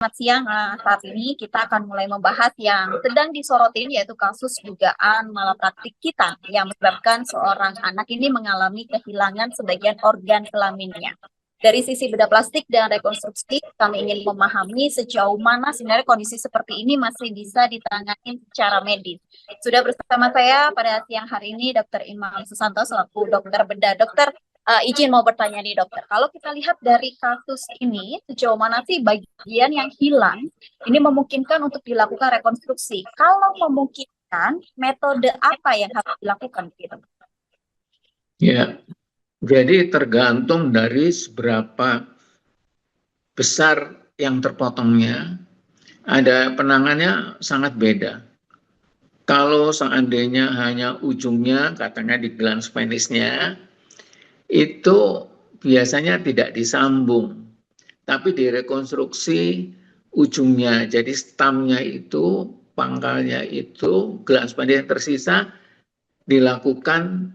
Selamat siang. Saat ini kita akan mulai membahas yang sedang disorotin yaitu kasus dugaan malapraktik kita yang menyebabkan seorang anak ini mengalami kehilangan sebagian organ kelaminnya. Dari sisi bedah plastik dan rekonstruksi, kami ingin memahami sejauh mana sebenarnya kondisi seperti ini masih bisa ditangani secara medis. Sudah bersama saya pada siang hari ini Dr. Imam Susanto selaku dokter bedah. Dokter, izin mau bertanya nih dokter, kalau kita lihat dari kasus ini, sejauh mana sih bagian yang hilang ini memungkinkan untuk dilakukan rekonstruksi? Kalau memungkinkan, metode apa yang harus dilakukan gitu? Ya, jadi tergantung dari seberapa besar yang terpotongnya, ada penanganannya sangat beda. Kalau seandainya hanya ujungnya, katanya di glans penisnya, itu biasanya tidak disambung, tapi direkonstruksi ujungnya. Jadi stamnya itu, pangkalnya itu, glans penis yang tersisa dilakukan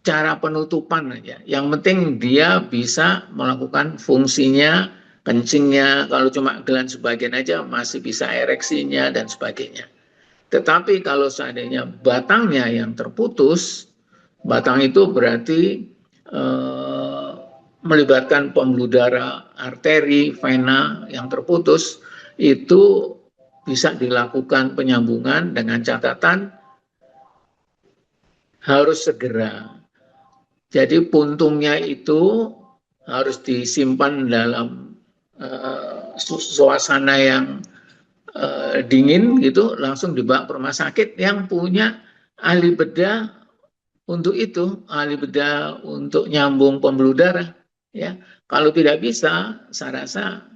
cara penutupan aja. Yang penting dia bisa melakukan fungsinya, kencingnya. Kalau cuma glans sebagian aja masih bisa ereksinya dan sebagainya. Tetapi kalau seandainya batangnya yang terputus, batang itu berarti melibatkan pembuluh darah, arteri, vena yang terputus, itu bisa dilakukan penyambungan dengan catatan harus segera. Jadi puntungnya itu harus disimpan dalam suasana yang dingin gitu, langsung dibawa ke rumah sakit yang punya ahli bedah untuk itu, ahli bedah untuk nyambung pembuluh darah. Ya, kalau tidak bisa, saya rasa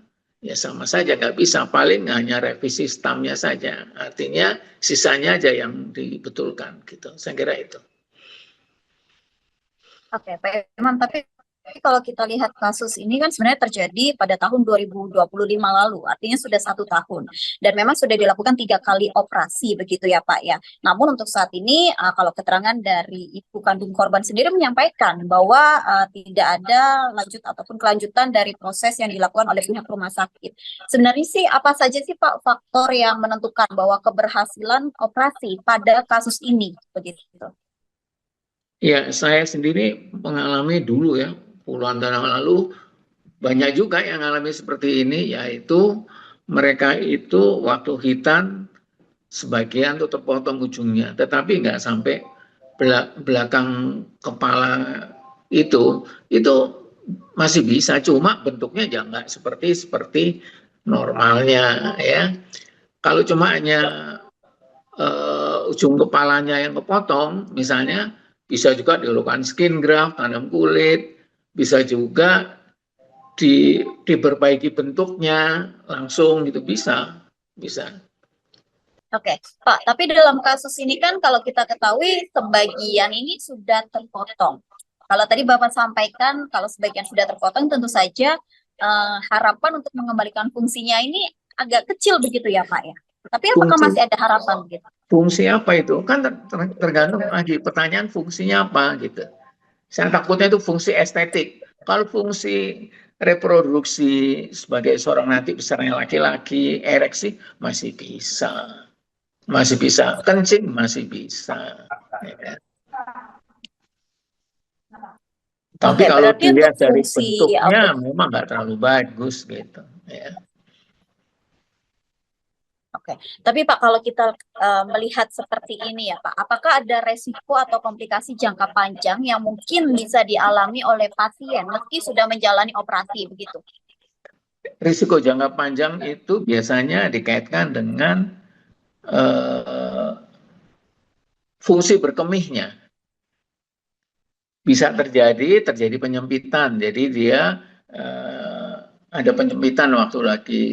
ya sama saja nggak bisa, paling hanya revisi stamnya saja. Artinya sisanya aja yang dibetulkan gitu. Saya kira itu. Oke, Pak Imam, tapi kalau kita lihat kasus ini kan sebenarnya terjadi pada tahun 2025 lalu, artinya sudah 1 tahun. Dan memang sudah dilakukan 3 kali operasi begitu ya Pak ya. Namun untuk saat ini, kalau keterangan dari ibu kandung korban sendiri menyampaikan bahwa tidak ada lanjut ataupun kelanjutan dari proses yang dilakukan oleh pihak rumah sakit. Sebenarnya sih apa saja sih Pak faktor yang menentukan bahwa keberhasilan operasi pada kasus ini begitu? Ya, saya sendiri mengalami dulu ya, puluhan tahun lalu, banyak juga yang mengalami seperti ini, yaitu mereka itu waktu hitan, sebagian tuh terpotong ujungnya, tetapi nggak sampai belakang kepala itu masih bisa, cuma bentuknya jangan seperti normalnya ya. Kalau cuma hanya ujung kepalanya yang kepotong, misalnya bisa juga dilakukan skin graft, tanam kulit, bisa juga diperbaiki bentuknya langsung gitu, bisa. Oke, Pak, tapi dalam kasus ini kan kalau kita ketahui sebagian ini sudah terpotong. Kalau tadi Bapak sampaikan kalau sebagian sudah terpotong tentu saja harapan untuk mengembalikan fungsinya ini agak kecil begitu ya Pak ya. Tapi apakah Fungsi masih ada harapan gitu? fungsi apa itu? Kan tergantung lagi pertanyaan fungsinya apa gitu. Saya takutnya itu fungsi estetik. Kalau fungsi reproduksi sebagai seorang nanti besarnya laki-laki, ereksi masih bisa. Masih bisa, kencing masih bisa. Ya. Tapi Oke, kalau berarti untuk dilihat dari fungsi bentuknya memang nggak terlalu bagus gitu. Ya. Oke, tapi Pak kalau kita melihat seperti ini ya Pak, apakah ada resiko atau komplikasi jangka panjang yang mungkin bisa dialami oleh pasien meski sudah menjalani operasi begitu? Risiko jangka panjang itu biasanya dikaitkan dengan fungsi berkemihnya. Bisa terjadi penyempitan, jadi dia ada penyempitan waktu lagi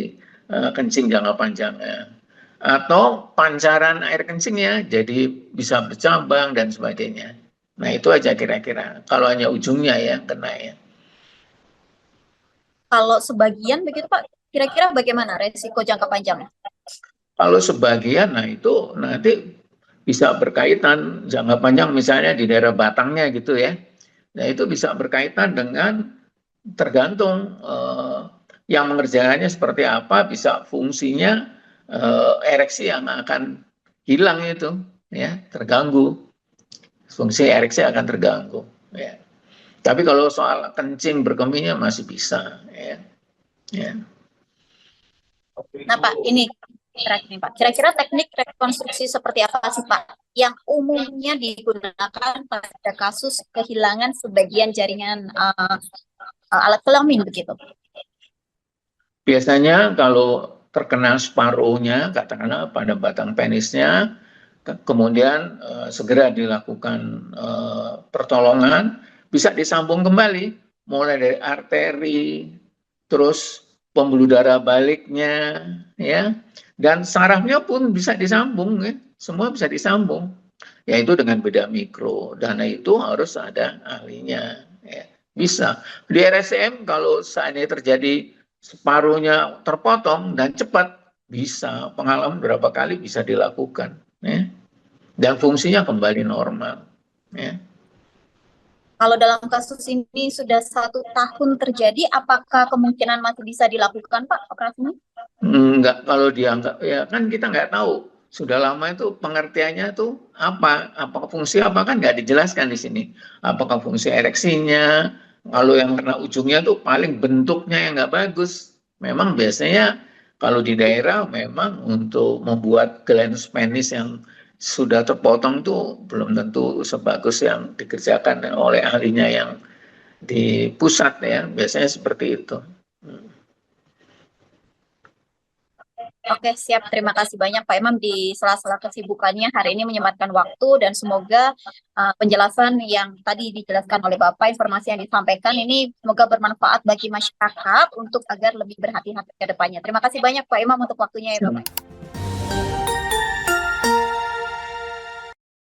kencing jangka panjangnya, atau pancaran air kencingnya jadi bisa bercabang dan sebagainya. Nah itu aja kira-kira kalau hanya ujungnya ya kena ya. Kalau sebagian begitu Pak, kira-kira bagaimana resiko jangka panjangnya? Kalau sebagian, nah itu nanti bisa berkaitan jangka panjang misalnya di daerah batangnya gitu ya. Nah itu bisa berkaitan dengan tergantung yang mengerjakannya seperti apa, bisa fungsinya ereksi yang akan hilang itu, ya, terganggu. Fungsi ereksi akan terganggu. Ya. Tapi kalau soal kencing berkemihnya masih bisa, ya. Ya. Nah Pak, ini terakhir nih Pak. Kira-kira teknik rekonstruksi seperti apa sih Pak yang umumnya digunakan pada kasus kehilangan sebagian jaringan alat kelamin begitu? Biasanya kalau terkena sparonya, katakanlah pada batang penisnya, kemudian segera dilakukan pertolongan, bisa disambung kembali, mulai dari arteri, terus pembuluh darah baliknya, ya, dan sarafnya pun bisa disambung, ya, semua bisa disambung, yaitu dengan bedah mikro, dan itu harus ada ahlinya, ya. Bisa di RSCM kalau seandainya terjadi separuhnya terpotong dan cepat, bisa pengalaman berapa kali bisa dilakukan, ya, dan fungsinya kembali normal, ya. Kalau dalam kasus ini sudah 1 tahun terjadi, apakah kemungkinan masih bisa dilakukan Pak operasinya? Enggak, kalau dianggap, ya kan kita nggak tahu sudah lama itu pengertiannya tuh apa, apakah fungsi apa, kan nggak dijelaskan di sini. Apakah fungsi ereksinya, kalau yang kena ujungnya tuh paling bentuknya yang nggak bagus. Memang biasanya kalau di daerah memang untuk membuat glans penis yang sudah terpotong tuh belum tentu sebagus yang dikerjakan oleh ahlinya yang di pusat, ya, biasanya seperti itu. Oke, siap. Terima kasih banyak Pak Imam di sela-sela kesibukannya hari ini menyempatkan waktu dan semoga penjelasan yang tadi dijelaskan oleh Bapak, informasi yang disampaikan ini semoga bermanfaat bagi masyarakat untuk agar lebih berhati-hati ke depannya. Terima kasih banyak Pak Imam untuk waktunya ya Bapak.